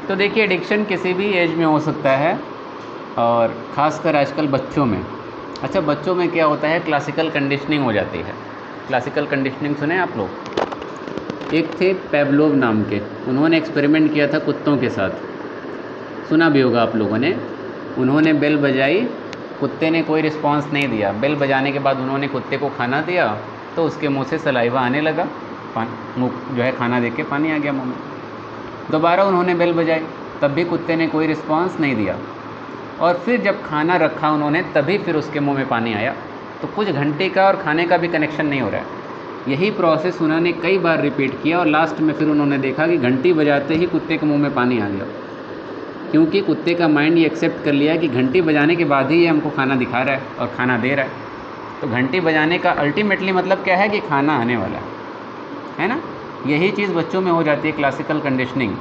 तो देखिए एडिक्शन किसी भी एज में हो सकता है और ख़ासकर आजकल बच्चों में। अच्छा, बच्चों में क्या होता है, क्लासिकल कंडीशनिंग हो जाती है। क्लासिकल कंडीशनिंग सुने आप लोग? एक थे पेवलोव नाम के, उन्होंने एक्सपेरिमेंट किया था कुत्तों के साथ, सुना भी होगा आप लोगों ने। उन्होंने बेल बजाई, कुत्ते ने कोई रिस्पांस नहीं दिया। बेल बजाने के बाद उन्होंने कुत्ते को खाना दिया तो उसके मुंह से सलाइवा आने लगा, मुँह जो है खाना देख के पानी आ गया मुंह में। दोबारा उन्होंने बेल बजाई, तब भी कुत्ते ने कोई रिस्पांस नहीं दिया। और फिर जब खाना रखा उन्होंने, तभी फिर उसके मुंह में पानी आया। तो कुछ घंटे का और खाने का भी कनेक्शन नहीं हो रहा है। यही प्रोसेस उन्होंने कई बार रिपीट किया और लास्ट में फिर उन्होंने देखा कि घंटी बजाते ही कुत्ते के मुंह में पानी आ गया, क्योंकि कुत्ते का माइंड ये एक्सेप्ट कर लिया कि घंटी बजाने के बाद ही ये हमको खाना दिखा रहा है और खाना दे रहा है। तो घंटी बजाने का अल्टीमेटली मतलब क्या है कि खाना आने वाला है ना। यही चीज़ बच्चों में हो जाती है, क्लासिकल कंडीशनिंग।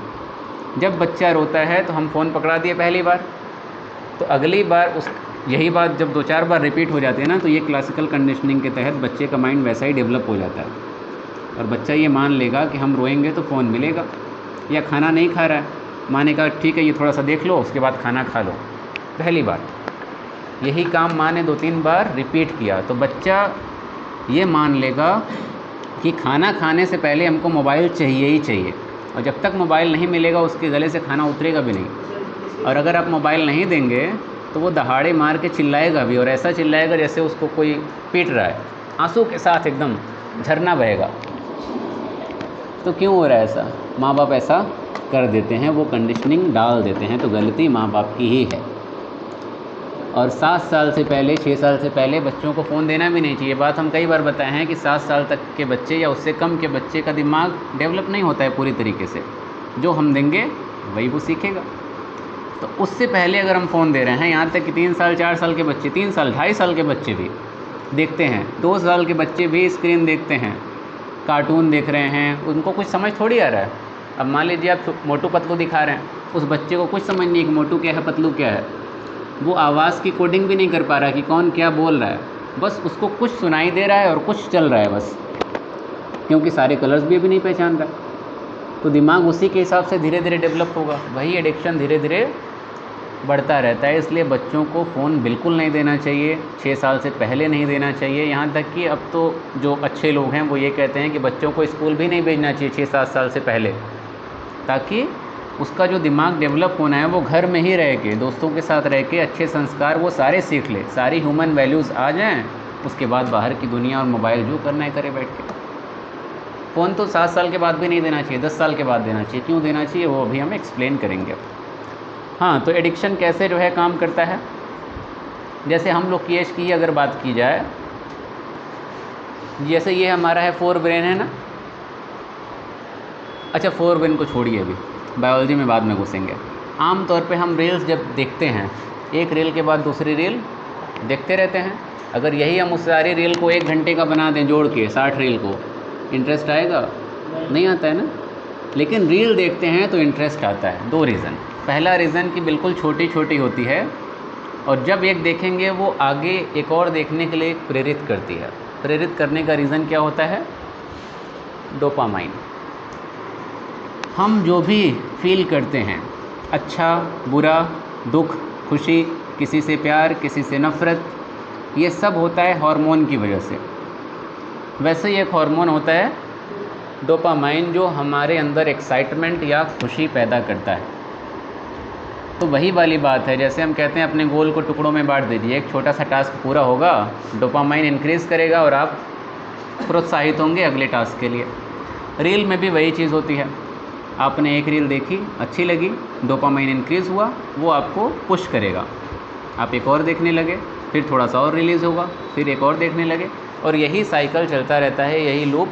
जब बच्चा रोता है तो हम फ़ोन पकड़ा दिए पहली बार, तो अगली बार यही बात जब 2-4 बार रिपीट हो जाती है ना, तो ये क्लासिकल कंडीशनिंग के तहत बच्चे का माइंड वैसा ही डेवलप हो जाता है और बच्चा ये मान लेगा कि हम रोएंगे तो फ़ोन मिलेगा। या खाना नहीं खा रहा है, माँ ने कहा ठीक है ये थोड़ा सा देख लो, उसके बाद खाना खा लो। पहली बार यही काम माँ ने 2-3 बार रिपीट किया तो बच्चा ये मान लेगा कि खाना खाने से पहले हमको मोबाइल चाहिए ही चाहिए, और जब तक मोबाइल नहीं मिलेगा उसके गले से खाना उतरेगा भी नहीं। और अगर आप मोबाइल नहीं देंगे तो वो दहाड़े मार के चिल्लाएगा भी, और ऐसा चिल्लाएगा जैसे उसको कोई पीट रहा है, आंसू के साथ एकदम झरना बहेगा। तो क्यों हो रहा है ऐसा? माँ बाप ऐसा कर देते हैं, वो कंडीशनिंग डाल देते हैं, तो गलती माँ बाप की ही है। और 7 साल से पहले, 6 साल से पहले बच्चों को फ़ोन देना भी नहीं चाहिए। बात हम कई बार बताए हैं कि 7 साल तक के बच्चे या उससे कम के बच्चे का दिमाग डेवलप नहीं होता है पूरी तरीके से। जो हम देंगे वही वो सीखेगा। तो उससे पहले अगर हम फ़ोन दे रहे हैं, यहाँ तक कि 3 साल 4 साल के बच्चे, 3 साल 2.5 साल के बच्चे भी देखते हैं, 2 साल के बच्चे भी स्क्रीन देखते हैं, कार्टून देख रहे हैं, उनको कुछ समझ थोड़ी आ रहा है। अब मान लीजिए आप मोटू पतलू दिखा रहे हैं, उस बच्चे को कुछ समझ नहीं है कि मोटू क्या है पतलू क्या है। वो आवाज़ की कोडिंग भी नहीं कर पा रहा कि कौन क्या बोल रहा है, बस उसको कुछ सुनाई दे रहा है और कुछ चल रहा है बस, क्योंकि सारे कलर्स भी अभी नहीं पहचान रहा। तो दिमाग उसी के हिसाब से धीरे धीरे डेवलप होगा। वही एडिक्शन धीरे धीरे बढ़ता रहता है। इसलिए बच्चों को फ़ोन बिल्कुल नहीं देना चाहिए, 6 साल से पहले नहीं देना चाहिए। यहाँ तक कि अब तो जो अच्छे लोग हैं वो ये कहते हैं कि बच्चों को स्कूल भी नहीं भेजना चाहिए 6-7 साल से पहले, ताकि उसका जो दिमाग डेवलप होना है वो घर में ही रह के, दोस्तों के साथ रह के अच्छे संस्कार वो सारे सीख ले, सारी ह्यूमन वैल्यूज़ आ जाएं। उसके बाद बाहर की दुनिया और मोबाइल जो करना है करे बैठ के। फ़ोन तो 7 साल के बाद भी नहीं देना चाहिए, 10 साल के बाद देना चाहिए। क्यों देना चाहिए वो अभी हम एक्सप्लेन करेंगे। हाँ, तो एडिक्शन कैसे जो है काम करता है, जैसे हम लोग की एज की अगर बात की जाए, जैसे ये हमारा है 4 ब्रेन है ना। अच्छा, 4 ब्रेन को छोड़िए, अभी बायोलॉजी में बाद में घुसेंगे। आम तौर पे हम रील्स जब देखते हैं, एक रील के बाद दूसरी रील देखते रहते हैं। अगर यही हम उस सारी रील को 1 घंटे का बना दें जोड़ के 60 रील को, इंटरेस्ट आएगा? नहीं आता है ना। लेकिन रील देखते हैं तो इंटरेस्ट आता है। 2 रीज़न। पहला रीज़न कि बिल्कुल छोटी छोटी होती है, और जब एक देखेंगे वो आगे एक और देखने के लिए प्रेरित करती है। प्रेरित करने का रीज़न क्या होता है? डोपामाइन। हम जो भी फील करते हैं, अच्छा बुरा, दुख खुशी, किसी से प्यार किसी से नफ़रत, ये सब होता है हार्मोन की वजह से। वैसे ही एक हार्मोन होता है डोपामाइन, जो हमारे अंदर एक्साइटमेंट या खुशी पैदा करता है। तो वही वाली बात है, जैसे हम कहते हैं अपने गोल को टुकड़ों में बांट दीजिए, एक छोटा सा टास्क पूरा होगा, डोपामाइन इंक्रीज़ करेगा और आप प्रोत्साहित होंगे अगले टास्क के लिए। रील में भी वही चीज़ होती है। आपने एक रील देखी, अच्छी लगी, डोपामाइन इंक्रीज़ हुआ, वो आपको पुश करेगा, आप एक और देखने लगे, फिर थोड़ा सा और रिलीज़ होगा, फिर एक और देखने लगे, और यही साइकिल चलता रहता है, यही लूप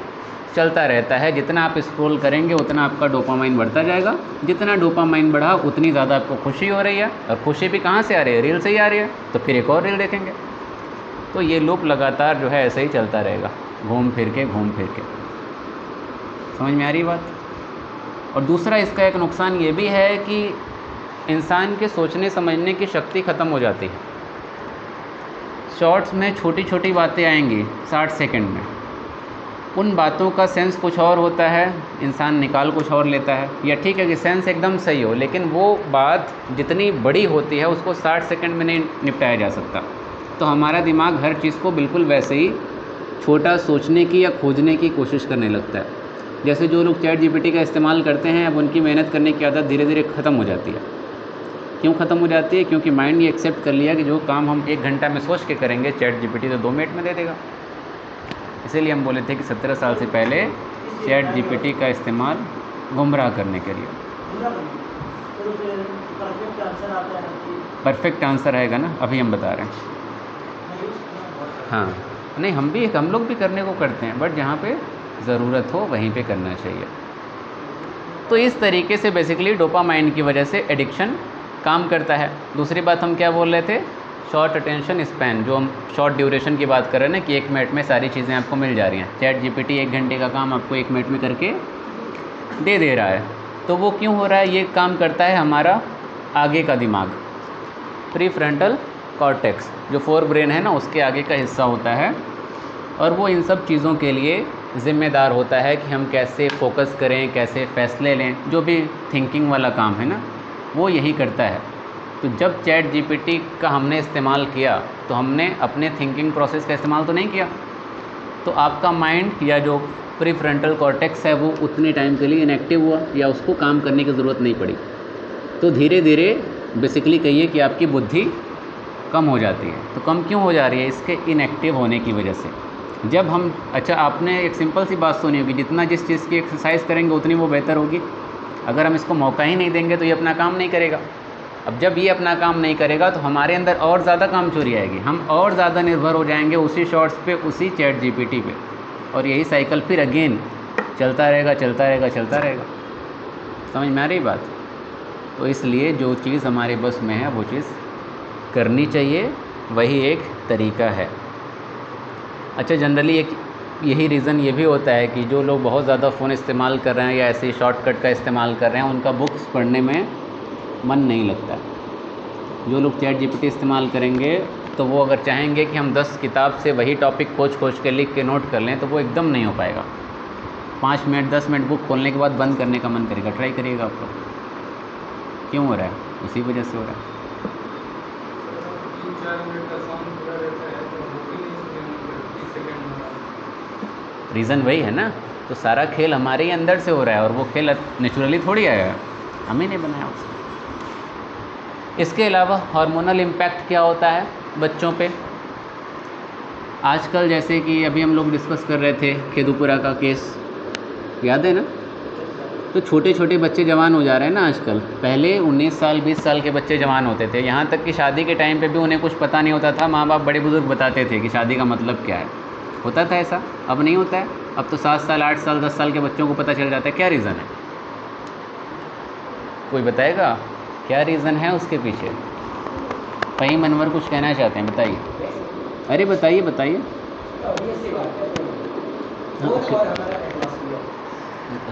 चलता रहता है। जितना आप स्क्रॉल करेंगे उतना आपका डोपामाइन बढ़ता जाएगा। जितना डोपामाइन बढ़ा उतनी ज़्यादा आपको खुशी हो रही है, और खुशी भी कहाँ से आ रही है? रील से ही आ रही है। तो फिर एक और रील देखेंगे। तो ये लूप लगातार जो है ऐसे ही चलता रहेगा, घूम फिर के। समझ में आ रही बात? और दूसरा इसका एक नुकसान ये भी है कि इंसान के सोचने समझने की शक्ति ख़त्म हो जाती है। शॉर्ट्स में छोटी छोटी बातें आएंगी 60 सेकंड में, उन बातों का सेंस कुछ और होता है, इंसान निकाल कुछ और लेता है। या ठीक है कि सेंस एकदम सही हो, लेकिन वो बात जितनी बड़ी होती है उसको 60 सेकंड में नहीं निपटाया जा सकता। तो हमारा दिमाग हर चीज़ को बिल्कुल वैसे ही छोटा सोचने की या खोजने की कोशिश करने लगता है। जैसे जो लोग चैट जीपीटी का इस्तेमाल करते हैं, अब उनकी मेहनत करने की आदत धीरे धीरे ख़त्म हो जाती है। क्यों ख़त्म हो जाती है? क्योंकि माइंड ये एक्सेप्ट कर लिया कि जो काम हम 1 घंटा में सोच के करेंगे, चैट जीपीटी तो 2 मिनट में दे देगा। इसीलिए हम बोले थे कि 17 साल से पहले चैट जीपीटी का इस्तेमाल गुमराह करने के लिए। परफेक्ट आंसर आएगा ना, अभी हम बता रहे हैं। हाँ, नहीं हम लोग भी करने को करते हैं, बट जहाँ पे ज़रूरत हो वहीं पे करना चाहिए। तो इस तरीके से बेसिकली डोपामाइन की वजह से एडिक्शन काम करता है। दूसरी बात हम क्या बोल रहे थे? शॉर्ट अटेंशन स्पैन, जो हम शॉर्ट ड्यूरेशन की बात कर रहे हैं ना, कि 1 मिनट में सारी चीज़ें आपको मिल जा रही हैं। चैट जीपीटी 1 घंटे का काम आपको 1 मिनट में करके दे रहा है। तो वो क्यों हो रहा है? ये काम करता है हमारा आगे का दिमाग, प्रीफ्रंटल कॉर्टेक्स, जो फोर ब्रेन है ना, उसके आगे का हिस्सा होता है। और वो इन सब चीज़ों के लिए ज़िम्मेदार होता है कि हम कैसे फोकस करें, कैसे फ़ैसले लें, जो भी थिंकिंग वाला काम है ना, वो यही करता है। तो जब चैट जीपीटी का हमने इस्तेमाल किया तो हमने अपने थिंकिंग प्रोसेस का इस्तेमाल तो नहीं किया। तो आपका माइंड या जो प्रीफ्रंटल कॉर्टेक्स है वो उतने टाइम के लिए इनएक्टिव हुआ, या उसको काम करने की ज़रूरत नहीं पड़ी। तो धीरे धीरे बेसिकली कहिए कि आपकी बुद्धि कम हो जाती है। तो कम क्यों हो जा रही है? इसके इनएक्टिव होने की वजह से। जब हम, अच्छा आपने एक सिंपल सी बात सुनी होगी, जितना जिस चीज़ की एक्सरसाइज करेंगे उतनी वो बेहतर होगी। अगर हम इसको मौका ही नहीं देंगे तो ये अपना काम नहीं करेगा। अब जब ये अपना काम नहीं करेगा तो हमारे अंदर और ज़्यादा काम चोरी आएगी, हम और ज़्यादा निर्भर हो जाएंगे उसी शॉर्ट्स पे, उसी चैट जीपीटी पे, और यही साइकिल फिर अगेन चलता रहेगा चलता रहेगा चलता रहेगा। समझ में आ रही बात? तो इसलिए जो चीज़ हमारे बस में है वो चीज़ करनी चाहिए, वही एक तरीका है। अच्छा, जनरली एक यही रीज़न ये भी होता है कि जो लोग बहुत ज़्यादा फ़ोन इस्तेमाल कर रहे हैं या ऐसे शॉर्टकट का इस्तेमाल कर रहे हैं, उनका बुक्स पढ़ने में मन नहीं लगता। जो लोग चैट जीपीटी इस्तेमाल करेंगे तो वो अगर चाहेंगे कि हम 10 किताब से वही टॉपिक खोज के लिख के नोट कर लें तो वो एकदम नहीं हो पाएगा। 5 मिनट 10 मिनट बुक खोलने के बाद बंद करने का मन करेगा। ट्राई करिएगा आप लोग। क्यों हो रहा है? उसी वजह से हो रहा है। रीज़न वही है ना। तो सारा खेल हमारे ही अंदर से हो रहा है, और वो खेल नेचुरली थोड़ी आया है, हम ही नहीं बनाया उसको। इसके अलावा हार्मोनल इम्पैक्ट क्या होता है बच्चों पे? आजकल जैसे कि अभी हम लोग डिस्कस कर रहे थे खेदूपुरा का केस, याद है ना? तो छोटे छोटे बच्चे जवान हो जा रहे हैं ना आजकल। पहले 19 साल 20 साल के बच्चे जवान होते थे। यहाँ तक कि शादी के टाइम पे भी उन्हें कुछ पता नहीं होता था। माँ बाप बड़े बुजुर्ग बताते थे कि शादी का मतलब क्या है। होता था ऐसा, अब नहीं होता है। अब तो 7 साल 8 साल 10 साल के बच्चों को पता चल जाता है। क्या रीज़न है? कोई बताएगा क्या रीज़न है उसके पीछे? फ़हीम अनवर कुछ कहना चाहते हैं, बताइए। अरे बताइए बताइए।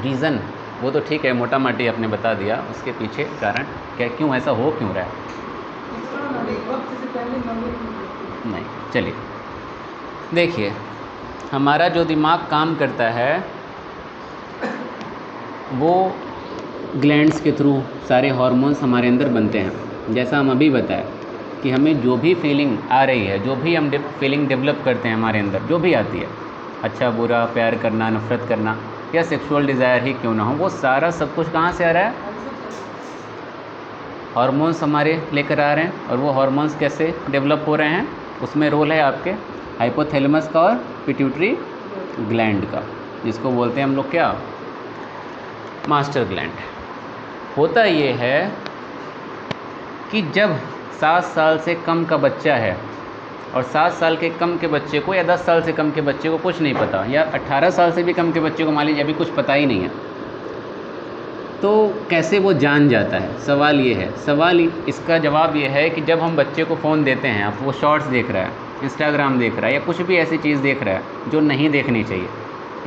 रीज़न वो तो ठीक है, मोटा माटी आपने बता दिया। उसके पीछे कारण क्या, क्यों ऐसा हो क्यों रहा है? नहीं, चलिए देखिए, हमारा जो दिमाग काम करता है वो ग्लैंड्स के थ्रू सारे हार्मोन्स हमारे अंदर बनते हैं। जैसा हम अभी बताएं कि हमें जो भी फीलिंग आ रही है, जो भी हम फीलिंग डेवलप करते हैं हमारे अंदर, जो भी आती है, अच्छा बुरा, प्यार करना, नफ़रत करना, या सेक्सुअल डिज़ायर ही क्यों ना हो, वो सारा सब कुछ कहाँ से आ रहा है? हार्मोन्स हमारे लेकर आ रहे हैं। और वो हार्मोन्स कैसे डेवलप हो रहे हैं? उसमें रोल है आपके हाइपोथैलेमस का और पिट्यूटरी ग्लैंड का, जिसको बोलते हैं हम लोग क्या, मास्टर ग्लैंड। होता ये है कि जब 7 साल से कम का बच्चा है, और 7 साल के कम के बच्चे को या 10 साल से कम के बच्चे को कुछ नहीं पता, या 18 साल से भी कम के बच्चे को मान लीजिए अभी कुछ पता ही नहीं है, तो कैसे वो जान जाता है? सवाल ये है। इसका जवाब ये है कि जब हम बच्चे को फ़ोन देते हैं, अब वो शॉर्ट्स देख रहा है, इंस्टाग्राम देख रहा है, या कुछ भी ऐसी चीज़ देख रहा है जो नहीं देखनी चाहिए,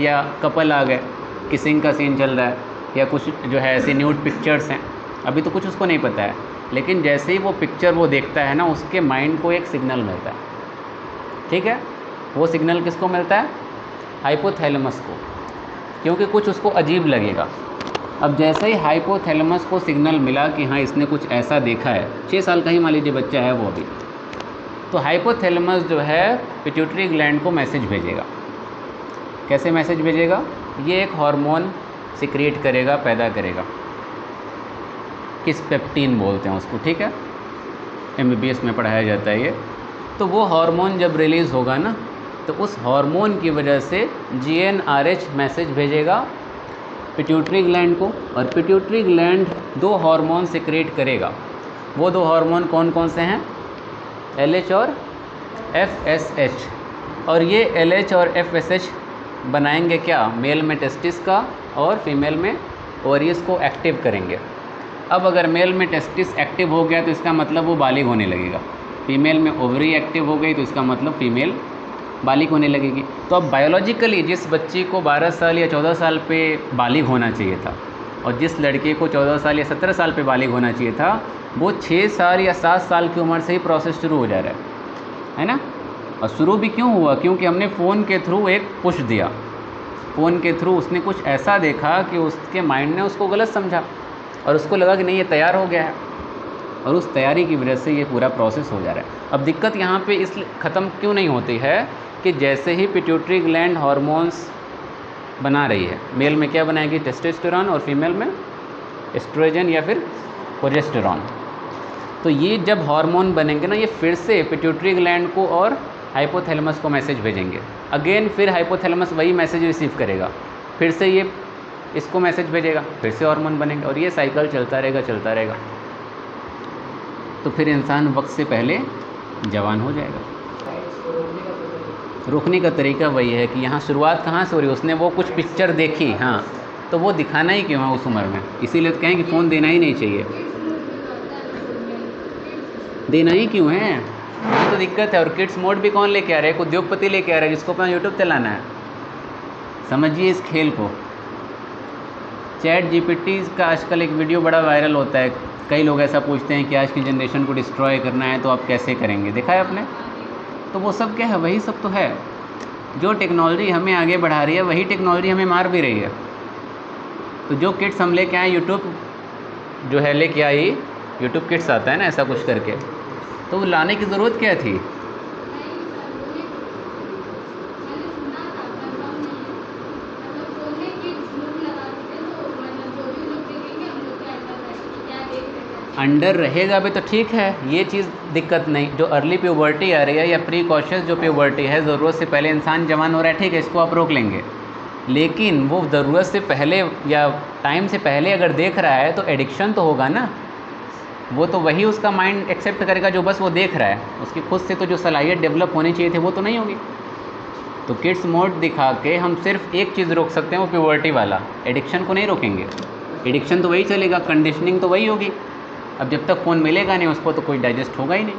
या कपल आ गए, किसिंग का सीन चल रहा है, या कुछ जो है ऐसे न्यूड पिक्चर्स हैं, अभी तो कुछ उसको नहीं पता है, लेकिन जैसे ही वो पिक्चर वो देखता है ना, उसके माइंड को एक सिग्नल मिलता है। ठीक है? वो सिग्नल किसको मिलता है? हाइपोथैलेमस को, क्योंकि कुछ उसको अजीब लगेगा। अब जैसे ही हाइपोथैलेमस को सिग्नल मिला कि हाँ इसने कुछ ऐसा देखा है, 6 साल का ही मान लीजिए बच्चा है वो अभी, तो हाइपोथैलेमस जो है पिट्यूटरी ग्लैंड को मैसेज भेजेगा। कैसे मैसेज भेजेगा? ये एक हार्मोन सिक्रिएट करेगा, पैदा करेगा, किस पेप्टीन बोलते हैं उसको, ठीक है, MBBS में पढ़ाया जाता है ये। तो वो हार्मोन जब रिलीज़ होगा ना, तो उस हार्मोन की वजह से GnRH मैसेज भेजेगा पिट्यूटरी ग्लैंड को, और पिट्यूटरी ग्लैंड 2 हार्मोन सिक्रेट करेगा। वो 2 हार्मोन कौन कौन से हैं? LH और FSH। और ये LH और FSH बनाएंगे क्या? मेल में टेस्टिस का और फीमेल में ओवरीज को एक्टिव करेंगे। अब अगर मेल में टेस्टिस एक्टिव हो गया तो इसका मतलब वो बालिग होने लगेगा, फीमेल में ओवरी एक्टिव हो गई तो इसका मतलब फीमेल बालिग होने लगेगी। तो अब बायोलॉजिकली जिस बच्ची को 12 साल या 14 साल पे बालिग होना चाहिए था, और जिस लड़के को 14 साल या 17 साल पे बालिग होना चाहिए था, वो 6 साल या 7 साल की उम्र से ही प्रोसेस शुरू हो जा रहा है ना। और शुरू भी क्यों हुआ? क्योंकि हमने फ़ोन के थ्रू एक पुश दिया, फ़ोन के थ्रू उसने कुछ ऐसा देखा कि उसके माइंड ने उसको गलत समझा और उसको लगा कि नहीं ये तैयार हो गया है, और उस तैयारी की वजह से ये पूरा प्रोसेस हो जा रहा है। अब दिक्कत यहाँ पे इस ख़त्म क्यों नहीं होती है कि जैसे ही पिट्यूटरी ग्लैंड हार्मोन्स बना रही है, मेल में क्या बनाएगी? टेस्टोस्टेरोन, और फीमेल में एस्ट्रोजन या फिर प्रोजेस्टेरॉन। तो ये जब हार्मोन बनेंगे ना, ये फिर से पिट्यूटरी ग्लैंड को और हाइपोथैलेमस को मैसेज भेजेंगे। अगेन फिर हाइपोथैलेमस वही मैसेज रिसीव करेगा, फिर से ये इसको मैसेज भेजेगा, फिर से हार्मोन बनेंगे, और ये साइकिल चलता रहेगा। तो फिर इंसान वक्त से पहले जवान हो जाएगा। रोकने का तरीका वही है कि यहाँ शुरुआत कहाँ से हो रही है? उसने वो कुछ पिक्चर देखी, हाँ, तो वो दिखाना ही क्यों है उस उम्र में? इसीलिए तो कहें कि फ़ोन देना ही नहीं चाहिए। देना ही क्यों है? ये तो दिक्कत है। और किड्स मोड भी कौन लेके आ रहा है? एक उद्योगपति लेके आ रहा है जिसको अपना यूट्यूब चलाना है। समझिए इस खेल को। ChatGPT का आजकल एक वीडियो बड़ा वायरल होता है। कई लोग ऐसा पूछते हैं कि आज की जनरेशन को डिस्ट्रॉय करना है तो आप कैसे करेंगे? देखा है आपने? तो वो सब क्या है? वही सब तो है। जो टेक्नोलॉजी हमें आगे बढ़ा रही है वही टेक्नोलॉजी हमें मार भी रही है। तो जो किट्स हम लेके आए, यूट्यूब जो है लेके आई, यूट्यूब किट्स आता है ना ऐसा कुछ करके, तो वो लाने की ज़रूरत क्या थी? अंडर रहेगा भी तो ठीक है, ये चीज़ दिक्कत नहीं। जो अर्ली प्यूबर्टी आ रही है या प्रीकॉशियस जो प्यूबर्टी है, ज़रूरत से पहले इंसान जवान हो रहा है, ठीक है, इसको आप रोक लेंगे। लेकिन वो ज़रूरत से पहले या टाइम से पहले अगर देख रहा है तो एडिक्शन तो होगा ना। वो तो वही उसका माइंड एक्सेप्ट करेगा जो बस वो देख रहा है। उसकी खुद से तो जो सलाहियत डेवलप होनी चाहिए थी वो तो नहीं होगी। तो किड्स मोड दिखा के हम सिर्फ एक चीज़ रोक सकते हैं, वो प्यूबर्टी वाला। एडिक्शन को नहीं रोकेंगे। एडिक्शन तो वही चलेगा, कंडीशनिंग तो वही होगी। अब जब तक फ़ोन मिलेगा नहीं उसको तो कोई डाइजेस्ट होगा ही नहीं।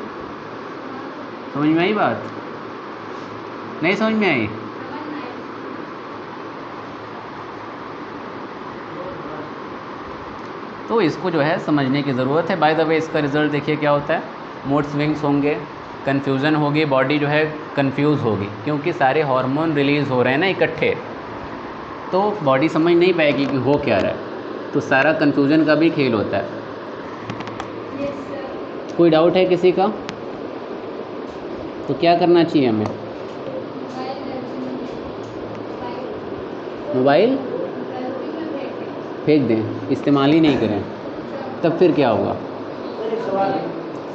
समझ में आई बात? नहीं समझ में आई? तो इसको जो है समझने की ज़रूरत है। बाय द वे इसका रिज़ल्ट देखिए क्या होता है। मूड स्विंग्स होंगे, कन्फ्यूज़न होगी, बॉडी जो है कंफ्यूज होगी, क्योंकि सारे हार्मोन रिलीज़ हो रहे हैं ना इकट्ठे, तो बॉडी समझ नहीं पाएगी कि हो क्या रहा है। तो सारा कन्फ्यूज़न का भी खेल होता है। कोई डाउट है किसी का? तो क्या करना चाहिए हमें? मोबाइल फेंक दें, इस्तेमाल ही नहीं करें, तब फिर क्या होगा?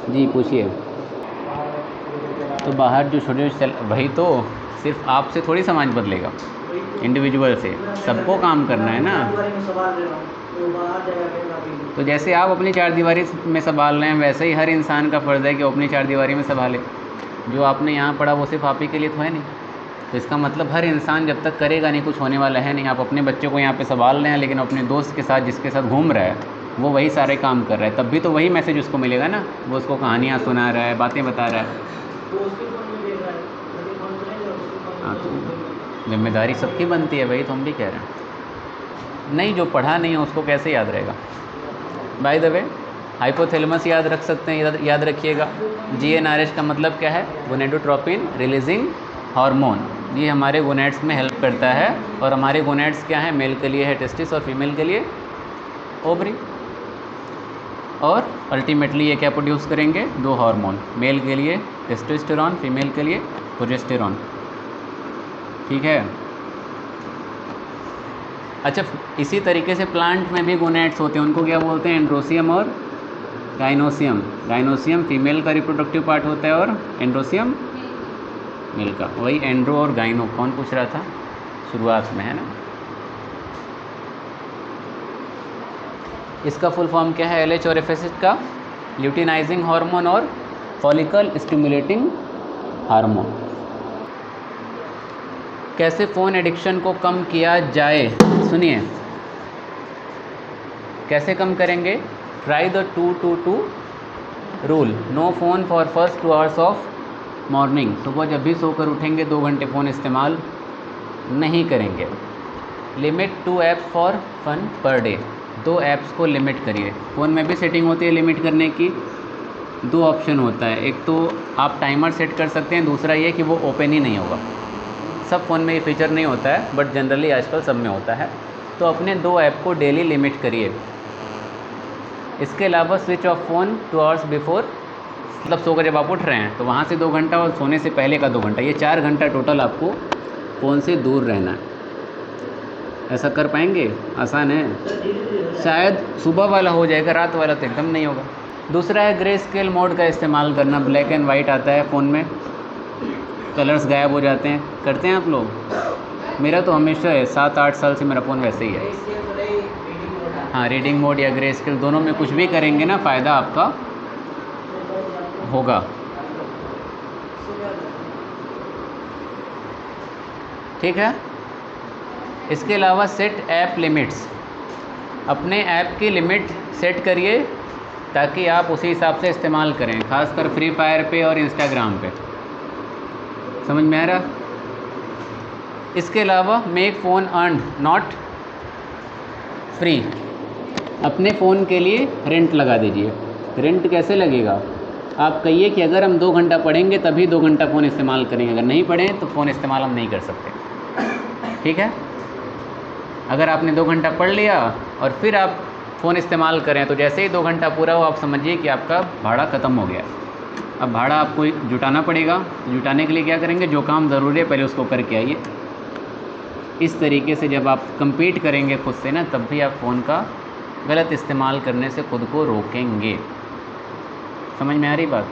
जी पूछिए। तो बाहर जो छोटे वही तो सिर्फ आपसे थोड़ी समाज बदलेगा, इंडिविजुअल से सबको काम करना है ना। तो जैसे आप अपनी चारदीवारी में संभाल रहे हैं, वैसे ही हर इंसान का फ़र्ज़ है कि वो अपनी चारदीवारी में संभाले। जो आपने यहाँ पढ़ा वो सिर्फ आप ही के लिए तो है नहीं। तो इसका मतलब हर इंसान जब तक करेगा नहीं कुछ होने वाला है नहीं। आप अपने बच्चों को यहाँ पे संभाल रहे हैं, लेकिन अपने दोस्त के साथ जिसके साथ घूम रहा है वो वही सारे काम कर रहा है, तब भी तो वही मैसेज उसको मिलेगा ना। वो उसको कहानियाँ सुना रहा है, बातें बता रहा है। हाँ, तो जिम्मेदारी सबकी बनती है, वही तो हम भी कह रहे हैं। नहीं, जो पढ़ा नहीं है उसको कैसे याद रहेगा? बाय द वे हाइपोथैलेमस याद रख सकते हैं, याद रखिएगा। GnRH का मतलब क्या है? Gonadotropin releasing hormone. ये हमारे गोनेड्स में हेल्प करता है। और हमारे गोनेड्स क्या है, मेल के लिए है टेस्टिस और फीमेल के लिए ओवरी। और अल्टीमेटली ये क्या प्रोड्यूस करेंगे, 2 हार्मोन, मेल के लिए टेस्टोस्टेरॉन, फीमेल के लिए प्रोजेस्टेरॉन। ठीक है। अच्छा, इसी तरीके से प्लांट में भी गोनेड्स होते हैं, उनको क्या बोलते हैं, एंड्रोसियम और गाइनोसियम। गाइनोसियम फीमेल का रिप्रोडक्टिव पार्ट होता है और एंड्रोसियम मेल का। वही एंड्रो और गाइनो कौन पूछ रहा था शुरुआत में, है ना। इसका फुल फॉर्म क्या है, LH और FSH का, ल्यूटिनाइजिंग हार्मोन और फॉलिकल स्टिमुलेटिंग हार्मोन। कैसे फ़ोन एडिक्शन को कम किया जाए, सुनिए कैसे कम करेंगे। Try the 2-2-2 rule. No phone for first 2 hours of morning. सुबह जब भी सोकर उठेंगे 2 घंटे फ़ोन इस्तेमाल नहीं करेंगे। Limit 2 apps for fun per day. 2 apps को लिमिट करिए। फ़ोन में भी सेटिंग होती है लिमिट करने की, 2 ऑप्शन होता है। एक तो आप टाइमर सेट कर सकते हैं, दूसरा ये कि वो ओपन ही नहीं होगा। सब फ़ोन में ये फीचर नहीं होता है, बट जनरली आजकल सब में होता है। तो अपने 2 ऐप को डेली लिमिट करिए। इसके अलावा switch off phone 2 hours before, मतलब सोकर जब आप उठ रहे हैं तो वहाँ से 2 घंटा और सोने से पहले का 2 घंटा, ये 4 घंटा टोटल आपको फ़ोन से दूर रहना है। ऐसा कर पाएंगे? आसान है, शायद सुबह वाला हो जाएगा, रात वाला तो एकदम नहीं होगा। दूसरा है ग्रे स्केल मोड का इस्तेमाल करना। ब्लैक एंड वाइट आता है फ़ोन में, कलर्स गायब हो जाते हैं। करते हैं आप लोग? मेरा तो हमेशा है, 7-8 साल से मेरा फ़ोन वैसे ही है। हाँ, रीडिंग मोड या ग्रे स्केल, दोनों में कुछ भी करेंगे ना, फ़ायदा आपका होगा। ठीक है। इसके अलावा सेट ऐप लिमिट्स। अपने ऐप की लिमिट सेट करिए ताकि आप उसी हिसाब से इस्तेमाल करें, खासकर फ्री फायर पे और इंस्टाग्राम पे। समझ में आ रहा? इसके अलावा make phone earn not free. अपने फ़ोन के लिए रेंट लगा दीजिए। रेंट कैसे लगेगा? आप कहिए कि अगर हम 2 घंटा पढ़ेंगे तभी 2 घंटा फ़ोन इस्तेमाल करेंगे, अगर नहीं पढ़ें तो फ़ोन इस्तेमाल हम नहीं कर सकते। ठीक है। अगर आपने 2 घंटा पढ़ लिया और फिर आप फ़ोन इस्तेमाल करें तो जैसे ही 2 घंटा पूरा हो, आप समझिए कि आपका भाड़ा ख़त्म हो गया। अब भाड़ा आपको जुटाना पड़ेगा। जुटाने के लिए क्या करेंगे, जो काम ज़रूरी है पहले उसको करके आइए। इस तरीके से जब आप compete करेंगे खुद से ना, तब भी आप फ़ोन का गलत इस्तेमाल करने से खुद को रोकेंगे। समझ में आ रही बात?